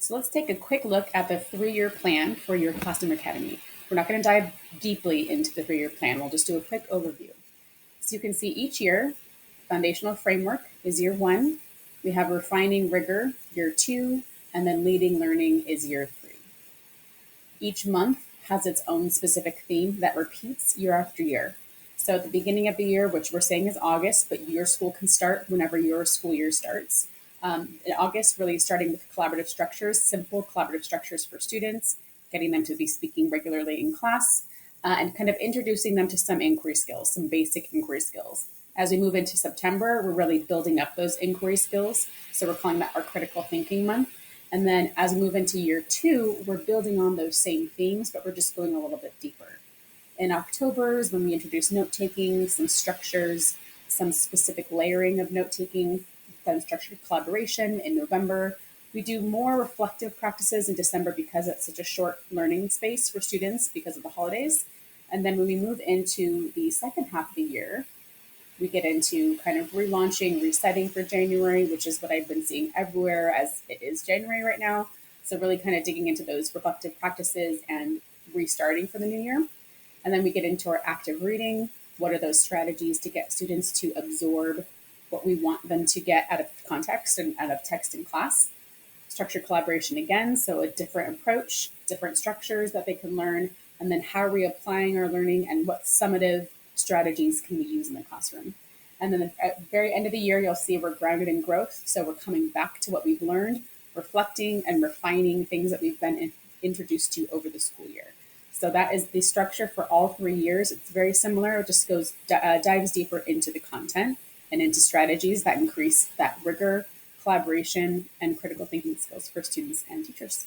So let's take a quick look at the 3-year plan for your Classroom Academy. We're not going to dive deeply into the 3-year plan. We'll just do a quick overview. So you can see each year, foundational framework is year 1. We have refining rigor, year 2, and then leading learning is year 3. Each month has its own specific theme that repeats year after year. So at the beginning of the year, which we're saying is August, but your school can start whenever your school year starts. In August, really starting with collaborative structures, simple collaborative structures for students, getting them to be speaking regularly in class, and kind of introducing them to some inquiry skills, some basic inquiry skills. As we move into September, we're really building up those inquiry skills. So we're calling that our critical thinking month. And then as we move into year 2, we're building on those same themes, but we're just going a little bit deeper. In October is when we introduce note taking, some structures, some specific layering of note taking, then structured collaboration in November. We do more reflective practices in December because it's such a short learning space for students because of the holidays. And then when we move into the second half of the year, we get into kind of relaunching, resetting for January, which is what I've been seeing everywhere as it is January right now. So really kind of digging into those reflective practices and restarting for the new year. And then we get into our active reading. What are those strategies to get students to absorb what we want them to get out of context and out of text in class? Structured collaboration again, so a different approach, different structures that they can learn, and then how are we applying our learning and what summative strategies can we use in the classroom. And then at the very end of the year, you'll see we're grounded in growth. So we're coming back to what we've learned, reflecting and refining things that we've been introduced to over the school year. So that is the structure for all 3 years. It's very similar. It just dives deeper into the content and into strategies that increase that rigor, collaboration, and critical thinking skills for students and teachers.